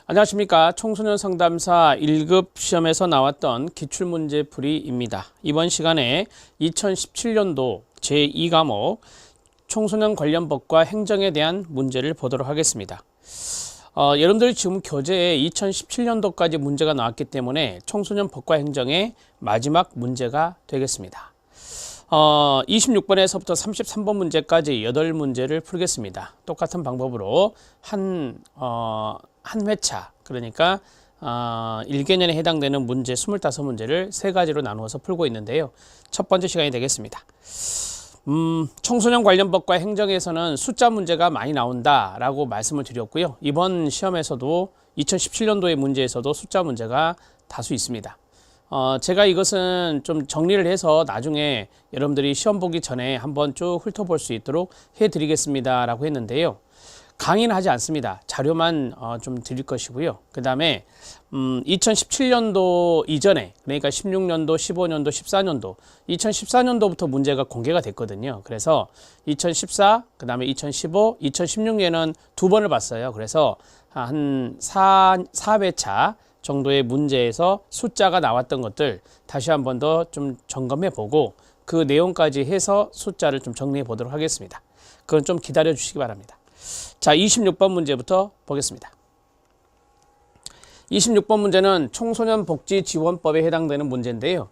안녕하십니까. 청소년 상담사 1급 시험에서 나왔던 기출문제 풀이입니다. 이번 시간에 2017년도 제2과목 청소년 관련 법과 행정에 대한 문제를 보도록 하겠습니다. 여러분들이 지금 교재에 2017년도까지 문제가 나왔기 때문에 청소년 법과 행정의 마지막 문제가 되겠습니다. 26번에서부터 33번 문제까지 8문제를 풀겠습니다. 똑같은 방법으로 한 회차, 그러니까 1개년에 해당되는 문제 25문제를 3가지로 나누어서 풀고 있는데요. 첫 번째 시간이 되겠습니다. 청소년 관련 법과 행정에서는 숫자 문제가 많이 나온다라고 말씀을 드렸고요. 이번 시험에서도 2017년도의 문제에서도 숫자 문제가 다수 있습니다. 제가 이것은 좀 정리를 해서 나중에 여러분들이 시험 보기 전에 한번 쭉 훑어볼 수 있도록 해드리겠습니다 라고 했는데요. 강의는 하지 않습니다. 자료만 좀 드릴 것이고요. 그 다음에 2017년도 이전에, 그러니까 16년도, 15년도, 14년도, 2014년도부터 문제가 공개가 됐거든요. 그래서 2014, 그 다음에 2015, 2016년은 2번을 봤어요. 그래서 한 4회차 정도의 문제에서 숫자가 나왔던 것들 다시 한 번 더 좀 점검해 보고 그 내용까지 해서 숫자를 좀 정리해 보도록 하겠습니다. 그건 좀 기다려 주시기 바랍니다. 자, 26번 문제부터 보겠습니다. 26번 문제는 청소년 복지 지원법에 해당되는 문제인데요.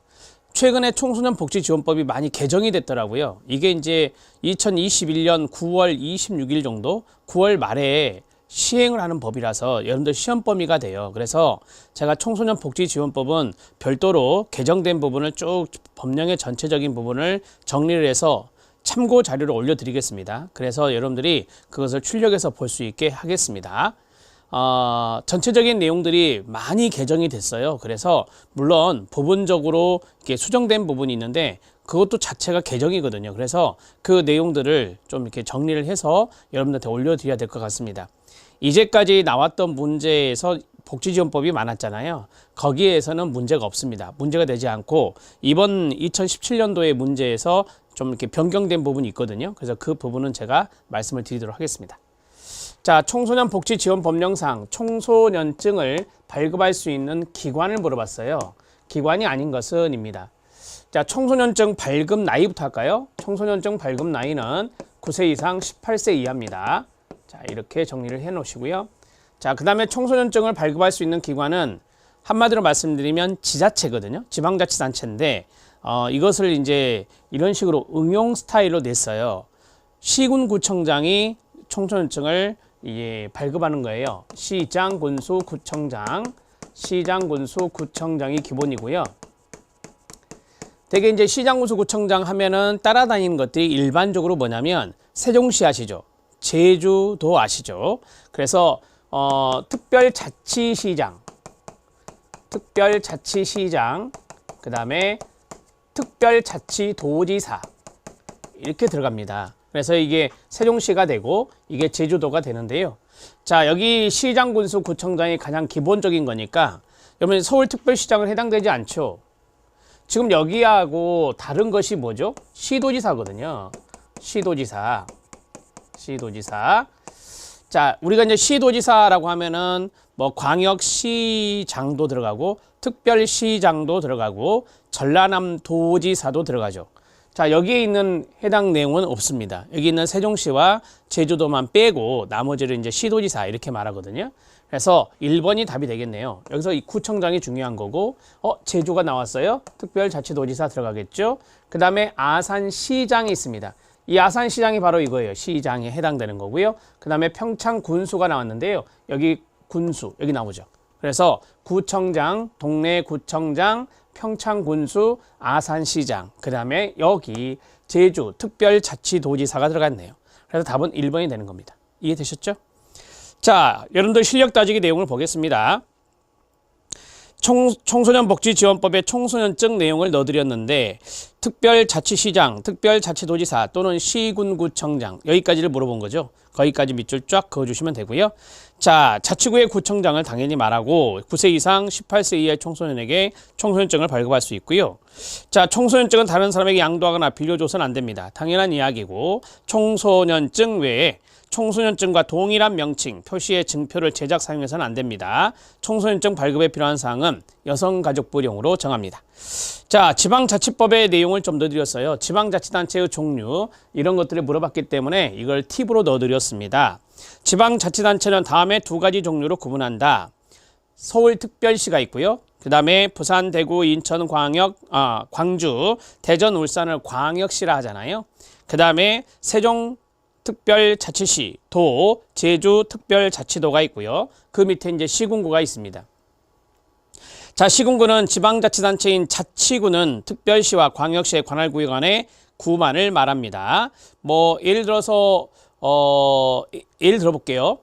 최근에 청소년 복지 지원법이 많이 개정이 됐더라고요. 이게 이제 2021년 9월 26일 정도, 9월 말에 시행을 하는 법이라서 여러분들 시험 범위가 돼요. 그래서 제가 청소년 복지 지원법은 별도로 개정된 부분을 쭉 법령의 전체적인 부분을 정리를 해서 참고 자료를 올려드리겠습니다. 그래서 여러분들이 그것을 출력해서 볼 수 있게 하겠습니다. 전체적인 내용들이 많이 개정이 됐어요. 그래서 물론 부분적으로 이렇게 수정된 부분이 있는데 그것도 자체가 개정이거든요. 그래서 그 내용들을 좀 이렇게 정리를 해서 여러분들한테 올려드려야 될 것 같습니다. 이제까지 나왔던 문제에서 복지지원법이 많았잖아요. 거기에서는 문제가 없습니다. 문제가 되지 않고 이번 2017년도의 문제에서 좀 이렇게 변경된 부분이 있거든요. 그래서 그 부분은 제가 말씀을 드리도록 하겠습니다. 자, 청소년 복지 지원 법령상 청소년증을 발급할 수 있는 기관을 물어봤어요. 기관이 아닌 것은입니다. 자, 청소년증 발급 나이부터 할까요? 청소년증 발급 나이는 9세 이상 18세 이하입니다. 자, 이렇게 정리를 해 놓으시고요. 자, 그 다음에 청소년증을 발급할 수 있는 기관은 한마디로 말씀드리면 지자체거든요. 지방자치단체인데 이것을 이제 이런 식으로 응용 스타일로 냈어요. 시군구청장이 청소년증을 발급하는 거예요. 시장, 군수, 구청장, 시장, 군수, 구청장이 기본이고요. 되게 이제 시장, 군수, 구청장 하면은 따라다니는 것들이 일반적으로 뭐냐면 세종시 아시죠? 제주도 아시죠? 그래서 특별자치시장, 그 다음에 특별자치도지사 이렇게 들어갑니다. 그래서 이게 세종시가 되고 이게 제주도가 되는데요. 자, 여기 시장, 군수, 구청장이 가장 기본적인 거니까 여러분 서울특별시장을 해당되지 않죠. 지금 여기하고 다른 것이 뭐죠? 시도지사거든요. 시도지사. 자, 우리가 이제 시도지사라고 하면은 뭐 광역시장도 들어가고 특별시장도 들어가고 전라남도지사도 들어가죠. 자, 여기에 있는 해당 내용은 없습니다. 여기 있는 세종시와 제주도만 빼고 나머지를 이제 시도지사 이렇게 말하거든요. 그래서 1번이 답이 되겠네요. 여기서 이 구청장이 중요한 거고, 제주가 나왔어요. 특별자치도지사 들어가겠죠. 그 다음에 아산시장이 있습니다. 이 아산시장이 바로 이거예요. 시장에 해당되는 거고요. 그 다음에 평창군수가 나왔는데요. 여기 군수, 여기 나오죠. 그래서 구청장, 동래구청장, 평창군수, 아산시장, 그 다음에 여기 제주 특별자치도지사가 들어갔네요. 그래서 답은 1번이 되는 겁니다. 이해되셨죠? 자, 여러분들 실력 따지기 내용을 보겠습니다. 청소년 복지 지원법에 청소년증 내용을 넣어드렸는데 특별자치시장, 특별자치도지사 또는 시군구청장 여기까지를 물어본 거죠. 거기까지 밑줄 쫙 그어주시면 되고요. 자, 자치구의 구청장을 당연히 말하고 9세 이상 18세 이하의 청소년에게 청소년증을 발급할 수 있고요. 자, 청소년증은 다른 사람에게 양도하거나 빌려줘서는 안 됩니다. 당연한 이야기고 청소년증 외에 청소년증과 동일한 명칭, 표시의 증표를 제작 사용해서는 안 됩니다. 청소년증 발급에 필요한 사항은 여성가족부령으로 정합니다. 자, 지방자치법의 내용을 좀 더 드렸어요. 지방자치단체의 종류 이런 것들을 물어봤기 때문에 이걸 팁으로 넣어드렸습니다. 지방자치단체는 다음에 두 가지 종류로 구분한다. 서울특별시가 있고요. 그 다음에 부산, 대구, 인천, 광주, 대전, 울산을 광역시라 하잖아요. 그 다음에 세종 특별자치시, 도, 제주 특별자치도가 있고요. 그 밑에 이제 시군구가 있습니다. 자, 시군구는 지방자치단체인 자치구는 특별시와 광역시의 관할구역 안에 구만을 말합니다. 뭐 예를 들어서 예를 들어볼게요.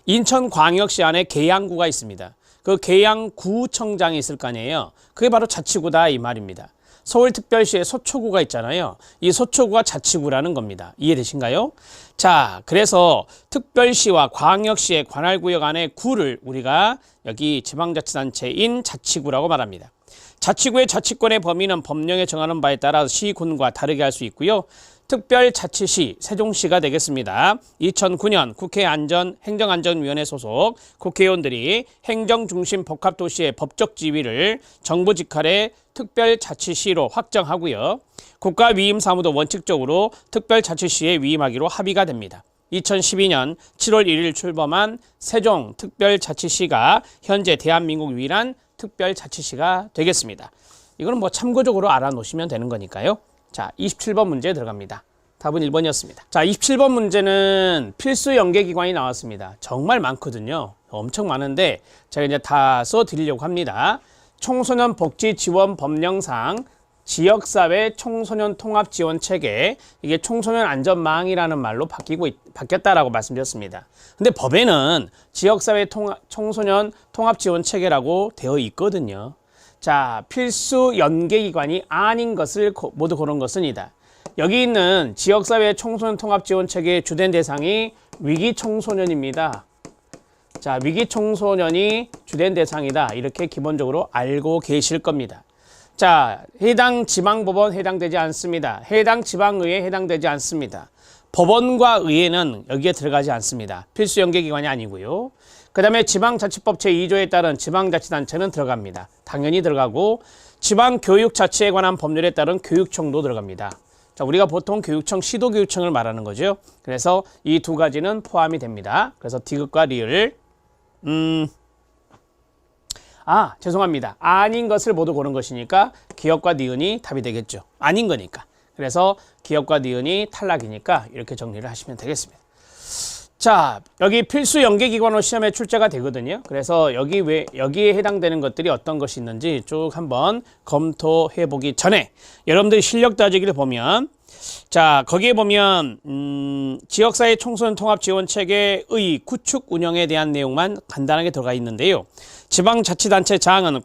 인천광역시 안에 계양구가 있습니다. 그 계양구청장이 있을 거 아니에요. 그게 바로 자치구다 이 말입니다. 서울특별시에 서초구가 있잖아요. 이 서초구가 자치구라는 겁니다. 이해되신가요? 자, 그래서 특별시와 광역시의 관할구역 안에 구를 우리가 여기 지방자치단체인 자치구라고 말합니다. 자치구의 자치권의 범위는 법령에 정하는 바에 따라 시군과 다르게 할 수 있고요. 특별자치시, 세종시가 되겠습니다. 2009년 국회 행정안전위원회 소속 국회의원들이 행정중심 복합도시의 법적 지위를 정부 직할의 특별자치시로 확정하고요. 국가위임사무도 원칙적으로 특별자치시에 위임하기로 합의가 됩니다. 2012년 7월 1일 출범한 세종 특별자치시가 현재 대한민국 유일한 특별자치시가 되겠습니다. 이거는 뭐 참고적으로 알아놓으시면 되는 거니까요. 자, 27번 문제 들어갑니다. 답은 1번이었습니다. 자, 27번 문제는 필수 연계기관이 나왔습니다. 정말 많거든요. 엄청 많은데 제가 이제 다 써드리려고 합니다. 청소년 복지 지원 법령상 지역사회 청소년 통합 지원 체계, 이게 청소년 안전망이라는 말로 바뀌었다라고 말씀드렸습니다. 근데 법에는 지역사회 청소년 통합 지원 체계라고 되어 있거든요. 자, 필수 연계기관이 아닌 것을 모두 고른 것은이다. 여기 있는 지역사회 청소년 통합 지원 체계의 주된 대상이 위기청소년입니다. 자, 위기청소년이 주된 대상이다. 이렇게 기본적으로 알고 계실 겁니다. 자, 해당 지방법원 해당되지 않습니다. 해당 지방의회 해당되지 않습니다. 법원과 의회는 여기에 들어가지 않습니다. 필수 연계기관이 아니고요. 그 다음에 지방자치법 제2조에 따른 지방자치단체는 들어갑니다. 당연히 들어가고 지방교육자치에 관한 법률에 따른 교육청도 들어갑니다. 자, 우리가 보통 교육청, 시도교육청을 말하는 거죠. 그래서 이 두 가지는 포함이 됩니다. 그래서 디귿과 리을 죄송합니다. 아닌 것을 모두 고른 것이니까 기역과 니은이 답이 되겠죠. 아닌 거니까. 그래서 기역과 니은이 탈락이니까 이렇게 정리를 하시면 되겠습니다. 자, 여기 필수 연계기관으로 시험에 출제가 되거든요. 그래서 여기에 해당되는 것들이 어떤 것이 있는지 쭉 한번 검토해 보기 전에 여러분들이 실력 따지기를 보면, 자, 거기에 보면 지역사회 청소년 통합 지원 체계의 구축 운영에 대한 내용만 간단하게 들어가 있는데요. 지방자치단체 장은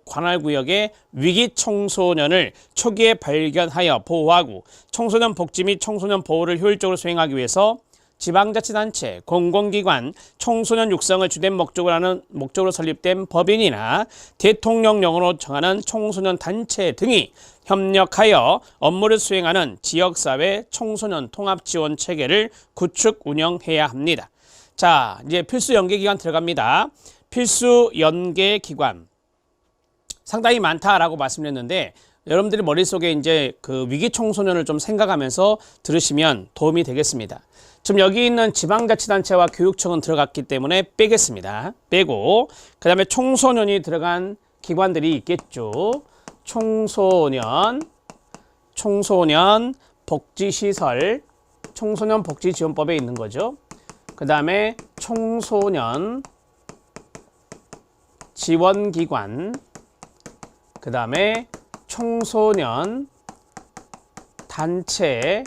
관할구역의 위기 청소년을 초기에 발견하여 보호하고 청소년 복지 및 청소년 보호를 효율적으로 수행하기 위해서 지방자치단체, 공공기관, 청소년 육성을 주된 목적으로 설립된 법인이나 대통령령으로 정하는 청소년 단체 등이 협력하여 업무를 수행하는 지역사회 청소년 통합지원 체계를 구축 운영해야 합니다. 자, 이제 필수 연계기관 들어갑니다. 필수 연계기관 상당히 많다라고 말씀드렸는데 여러분들이 머릿속에 이제 그 위기 청소년을 좀 생각하면서 들으시면 도움이 되겠습니다. 지금 여기 있는 지방자치단체와 교육청은 들어갔기 때문에 빼겠습니다. 빼고 그 다음에 청소년이 들어간 기관들이 있겠죠. 청소년 복지시설, 청소년 복지지원법에 있는 거죠. 그 다음에 청소년 지원기관, 그 다음에 청소년 단체,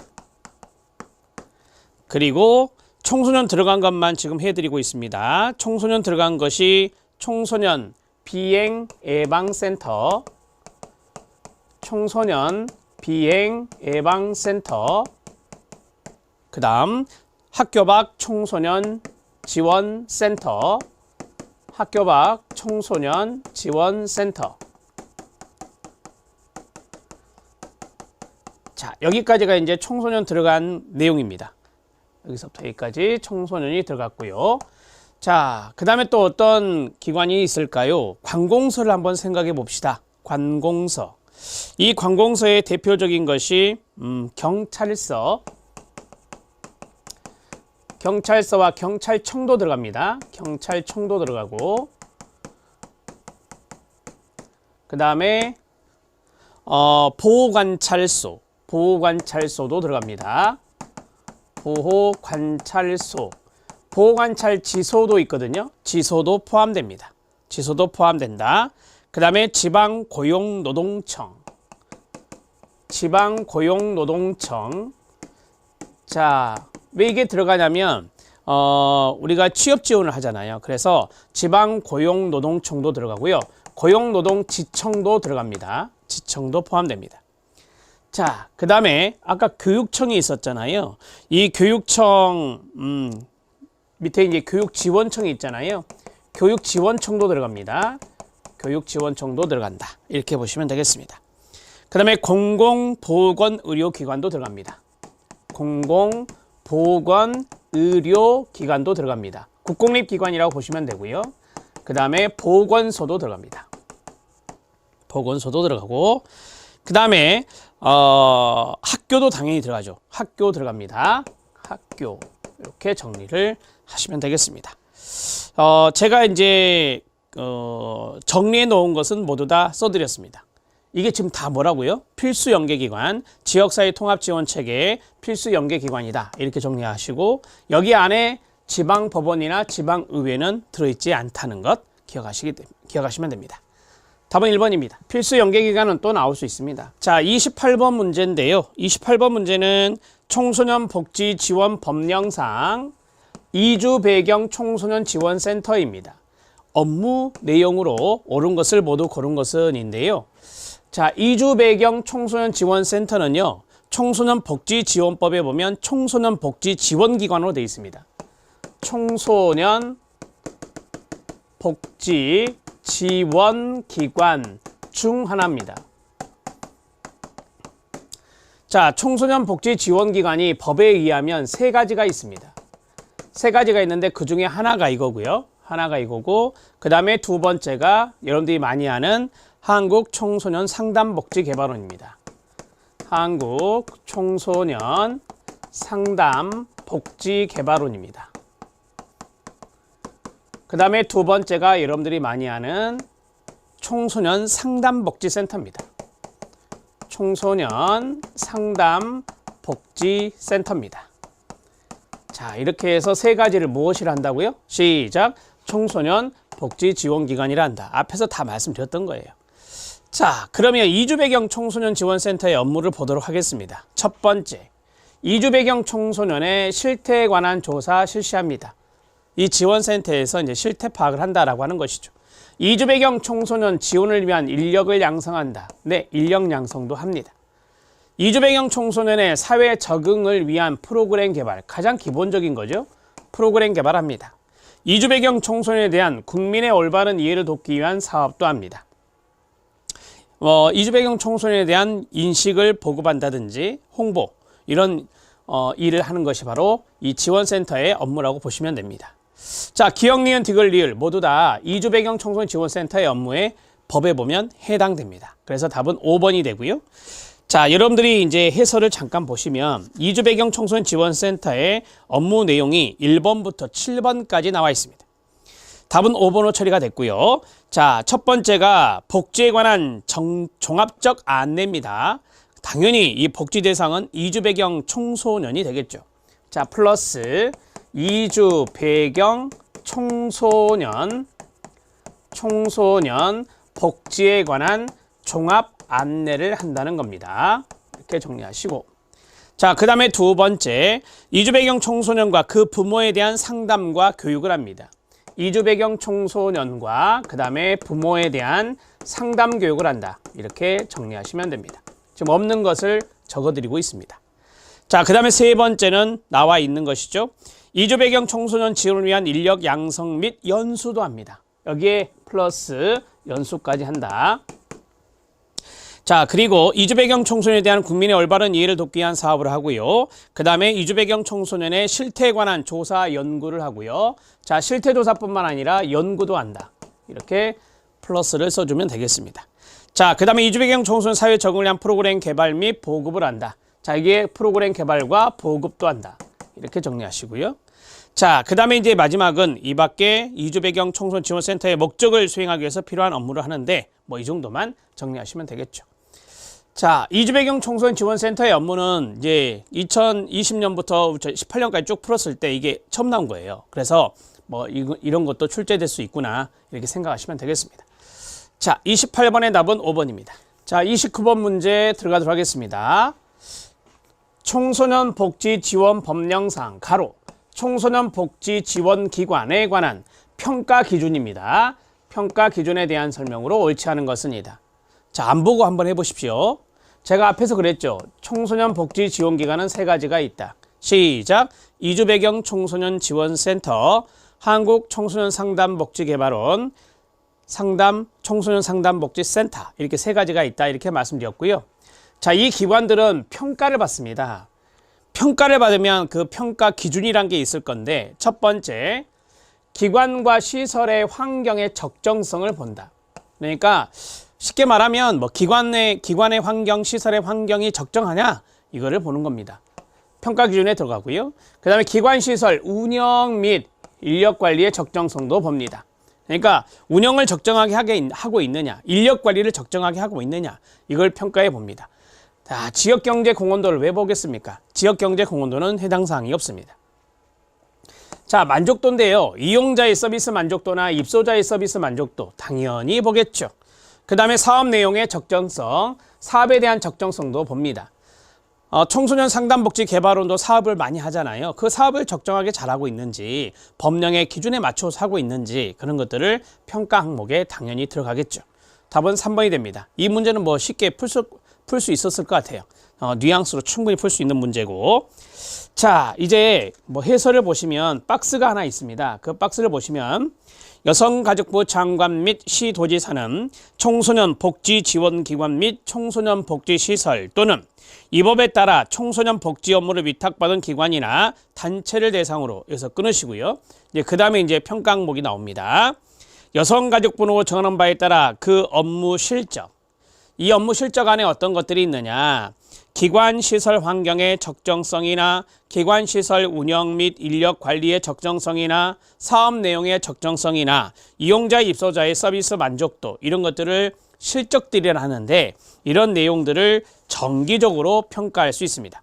그리고 청소년 들어간 것만 지금 해드리고 있습니다. 청소년 들어간 것이 청소년 비행 예방센터, 청소년 비행 예방센터, 그 다음 학교 밖 청소년 지원센터, 학교 밖 청소년 지원센터. 자, 여기까지가 이제 청소년 들어간 내용입니다. 여기서부터 여기까지 청소년이 들어갔고요. 자, 그 다음에 또 어떤 기관이 있을까요? 관공서를 한번 생각해 봅시다. 관공서. 이 관공서의 대표적인 것이 경찰서, 경찰서와 경찰청도 들어갑니다. 경찰청도 들어가고, 그 다음에 보호관찰소, 보호관찰소도 들어갑니다. 보호관찰소, 보호관찰지소도 있거든요. 지소도 포함됩니다. 지소도 포함된다. 그 다음에 지방고용노동청, 지방고용노동청. 자, 왜 이게 들어가냐면 우리가 취업 지원을 하잖아요. 그래서 지방고용노동청도 들어가고요. 고용노동지청도 들어갑니다. 지청도 포함됩니다. 자, 그 다음에 아까 교육청이 있었잖아요. 이 교육청 밑에 이제 교육지원청이 있잖아요. 교육지원청도 들어갑니다. 교육지원청도 들어간다. 이렇게 보시면 되겠습니다. 그 다음에 공공보건의료기관도 들어갑니다. 공공보건의료기관도 들어갑니다. 국공립기관이라고 보시면 되고요. 그 다음에 보건소도 들어갑니다. 보건소도 들어가고, 그 다음에 학교도 당연히 들어가죠. 학교 들어갑니다. 학교. 이렇게 정리를 하시면 되겠습니다. 제가 이제 정리해 놓은 것은 모두 다 써드렸습니다. 이게 지금 다 뭐라고요? 필수 연계기관, 지역사회 통합지원체계의 필수 연계기관이다. 이렇게 정리하시고, 여기 안에 지방법원이나 지방의회는 들어있지 않다는 것 기억하시면 됩니다. 답은 1번입니다. 필수 연계기관은 또 나올 수 있습니다. 자, 28번 문제인데요. 28번 문제는 청소년 복지 지원 법령상 이주 배경 청소년 지원센터입니다. 업무 내용으로 옳은 것을 모두 고른 것은인데요. 자, 이주 배경 청소년 지원센터는요, 청소년 복지 지원법에 보면 청소년 복지 지원기관으로 되어 있습니다. 청소년 복지 지원기관 중 하나입니다. 자, 청소년 복지 지원기관이 법에 의하면 세 가지가 있습니다. 세 가지가 있는데 그 중에 하나가 이거고요. 하나가 이거고, 그 다음에 두 번째가 여러분들이 많이 아는 한국청소년 상담복지개발원입니다. 한국청소년 상담복지개발원입니다. 그 다음에 두 번째가 여러분들이 많이 아는 청소년 상담복지센터입니다. 청소년 상담복지센터입니다. 자, 이렇게 해서 세 가지를 무엇이라 한다고요? 시작! 청소년 복지지원기관이라 한다. 앞에서 다 말씀드렸던 거예요. 자, 그러면 이주배경 청소년 지원센터의 업무를 보도록 하겠습니다. 첫 번째, 이주배경 청소년의 실태에 관한 조사 실시합니다. 이 지원센터에서 이제 실태 파악을 한다라고 하는 것이죠. 이주배경 청소년 지원을 위한 인력을 양성한다. 네, 인력 양성도 합니다. 이주배경 청소년의 사회 적응을 위한 프로그램 개발, 가장 기본적인 거죠. 프로그램 개발합니다. 이주배경 청소년에 대한 국민의 올바른 이해를 돕기 위한 사업도 합니다. 이주배경 청소년에 대한 인식을 보급한다든지 홍보, 이런 일을 하는 것이 바로 이 지원센터의 업무라고 보시면 됩니다. 자, 기억, 니은, 디귿, 리을 모두 다 이주배경 청소년 지원센터의 업무에 법에 보면 해당됩니다. 그래서 답은 5번이 되고요. 자, 여러분들이 이제 해설을 잠깐 보시면 이주배경 청소년 지원센터의 업무 내용이 1번부터 7번까지 나와 있습니다. 답은 5번으로 처리가 됐고요. 자, 첫 번째가 복지에 관한 종합적 안내입니다. 당연히 이 복지 대상은 이주 배경 청소년이 되겠죠. 자, 플러스 이주 배경 청소년 복지에 관한 종합 안내를 한다는 겁니다. 이렇게 정리하시고, 자, 그 다음에 두 번째, 이주 배경 청소년과 그 부모에 대한 상담과 교육을 합니다. 이주 배경 청소년과 그 다음에 부모에 대한 상담 교육을 한다. 이렇게 정리하시면 됩니다. 지금 없는 것을 적어드리고 있습니다. 자, 그 다음에 세 번째는 나와 있는 것이죠. 이주 배경 청소년 지원을 위한 인력 양성 및 연수도 합니다. 여기에 플러스 연수까지 한다. 자, 그리고 이주 배경 청소년에 대한 국민의 올바른 이해를 돕기 위한 사업을 하고요. 그 다음에 이주 배경 청소년의 실태에 관한 조사 연구를 하고요. 자, 실태 조사뿐만 아니라 연구도 한다. 이렇게 플러스를 써주면 되겠습니다. 자, 그 다음에 이주 배경 청소년 사회 적응을 위한 프로그램 개발 및 보급을 한다. 자, 이게 프로그램 개발과 보급도 한다. 이렇게 정리하시고요. 자, 그 다음에 이제 마지막은 이 밖에 이주 배경 청소년 지원센터의 목적을 수행하기 위해서 필요한 업무를 하는데 뭐 이 정도만 정리하시면 되겠죠. 자, 이주 배경 청소년 지원센터의 업무는 이제 2020년부터 18년까지 쭉 풀었을 때 이게 처음 나온 거예요. 그래서 뭐 이런 것도 출제될 수 있구나 이렇게 생각하시면 되겠습니다. 자, 28번의 답은 5번입니다. 자, 29번 문제 들어가도록 하겠습니다. 청소년 복지 지원 법령상 가로 청소년 복지 지원 기관에 관한 평가 기준입니다. 평가 기준에 대한 설명으로 옳지 않은 것은이다. 자, 안 보고 한번 해보십시오. 제가 앞에서 그랬죠. 청소년 복지 지원 기관은 세 가지가 있다. 시작. 이주 배경 청소년 지원센터, 한국 청소년 상담 복지 개발원, 청소년 상담 복지 센터 이렇게 세 가지가 있다. 이렇게 말씀드렸고요. 자, 이 기관들은 평가를 받습니다. 평가를 받으면 그 평가 기준이란 게 있을 건데 첫 번째, 기관과 시설의 환경의 적정성을 본다. 그러니까 쉽게 말하면 뭐 기관의 환경, 시설의 환경이 적정하냐 이거를 보는 겁니다. 평가 기준에 들어가고요. 그 다음에 기관 시설 운영 및 인력 관리의 적정성도 봅니다. 그러니까 운영을 적정하게 하고 있느냐, 인력 관리를 적정하게 하고 있느냐 이걸 평가해 봅니다. 자, 지역경제 공헌도를 왜 보겠습니까? 지역경제 공헌도는 해당 사항이 없습니다. 자, 만족도인데요. 이용자의 서비스 만족도나 입소자의 서비스 만족도 당연히 보겠죠. 그 다음에 사업 내용의 적정성, 사업에 대한 적정성도 봅니다. 청소년 상담복지 개발원도 사업을 많이 하잖아요. 그 사업을 적정하게 잘하고 있는지, 법령의 기준에 맞춰서 하고 있는지 그런 것들을 평가 항목에 당연히 들어가겠죠. 답은 3번이 됩니다. 이 문제는 뭐 쉽게 풀 수 있었을 것 같아요. 뉘앙스로 충분히 풀 수 있는 문제고. 자, 이제 뭐 해설을 보시면 박스가 하나 있습니다. 그 박스를 보시면 여성가족부 장관 및 시도지사는 청소년 복지지원기관 및 청소년 복지시설 또는 이 법에 따라 청소년 복지 업무를 위탁받은 기관이나 단체를 대상으로 여기서 끊으시고요. 그 다음에 이제 평가 항목이 나옵니다. 여성가족부로 정하는 바에 따라 그 업무 실적, 이 업무 실적 안에 어떤 것들이 있느냐, 기관 시설 환경의 적정성이나 기관 시설 운영 및 인력 관리의 적정성이나 사업 내용의 적정성이나 이용자 입소자의 서비스 만족도 이런 것들을 실적들이라 하는데 이런 내용들을 정기적으로 평가할 수 있습니다.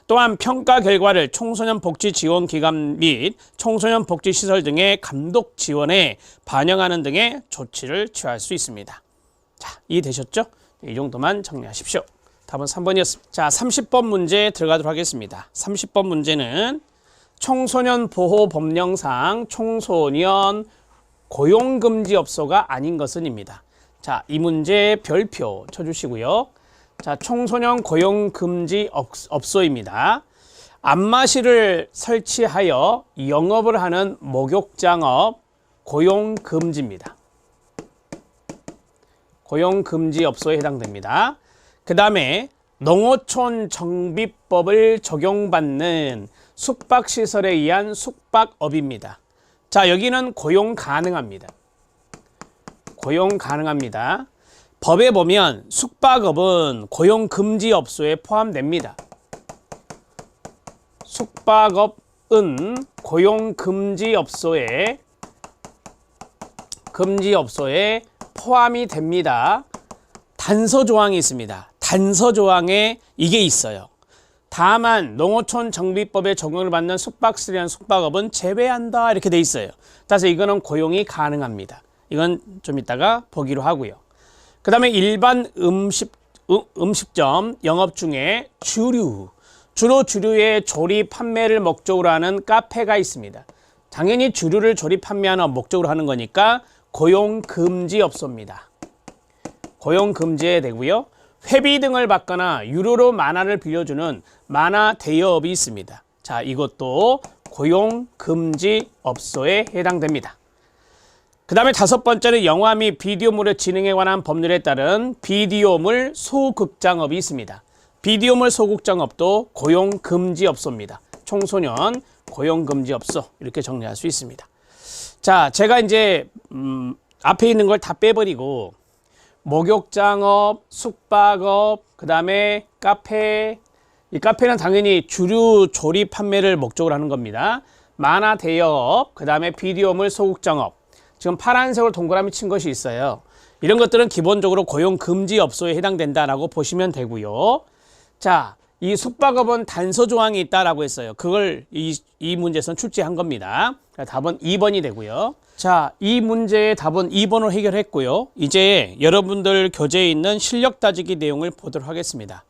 또한 평가 결과를 청소년 복지 지원 기관 및 청소년 복지 시설 등의 감독 지원에 반영하는 등의 조치를 취할 수 있습니다. 자, 이해되셨죠? 이 정도만 정리하십시오. 답은 3번이었습니다. 자, 30번 문제 들어가도록 하겠습니다. 30번 문제는 청소년 보호 법령상 청소년 고용금지업소가 아닌 것은입니다. 자, 이 문제 별표 쳐주시고요. 자, 청소년 고용금지업소입니다. 안마실을 설치하여 영업을 하는 목욕장업 고용금지입니다. 고용금지업소에 해당됩니다. 그 다음에 농어촌 정비법을 적용받는 숙박시설에 의한 숙박업입니다. 자, 여기는 고용 가능합니다. 고용 가능합니다. 법에 보면 숙박업은 고용금지업소에 포함됩니다. 숙박업은 고용금지업소에 포함이 됩니다. 단서 조항이 있습니다. 단서 조항에 이게 있어요. 다만 농어촌 정비법에 적용을 받는 숙박시설이나 숙박업은 제외한다 이렇게 돼 있어요. 따라서 이거는 고용이 가능합니다. 이건 좀 이따가 보기로 하고요. 그 다음에 일반 음식점 영업 중에 주로 주류의 조리 판매를 목적으로 하는 카페가 있습니다. 당연히 주류를 조립 판매하는 목적으로 하는 거니까 고용금지업소입니다. 고용금지에 되고요. 회비 등을 받거나 유료로 만화를 빌려주는 만화 대여업이 있습니다. 자, 이것도 고용금지업소에 해당됩니다. 그 다음에 다섯 번째는 영화 및 비디오물의 진흥에 관한 법률에 따른 비디오물 소극장업이 있습니다. 비디오물 소극장업도 고용금지업소입니다. 청소년 고용금지업소 이렇게 정리할 수 있습니다. 자, 제가 이제 앞에 있는 걸 다 빼버리고 목욕장업, 숙박업, 그 다음에 카페, 이 카페는 당연히 주류 조립 판매를 목적으로 하는 겁니다. 만화 대여업, 그 다음에 비디오물 소극장업, 지금 파란색으로 동그라미 친 것이 있어요. 이런 것들은 기본적으로 고용금지업소에 해당된다라고 보시면 되고요. 자, 이 숙박업은 단서 조항이 있다라고 했어요. 그걸 이 문제에서는 출제한 겁니다. 답은 2번이 되고요. 자, 이 문제의 답은 2번으로 해결했고요. 이제 여러분들 교재에 있는 실력 따지기 내용을 보도록 하겠습니다.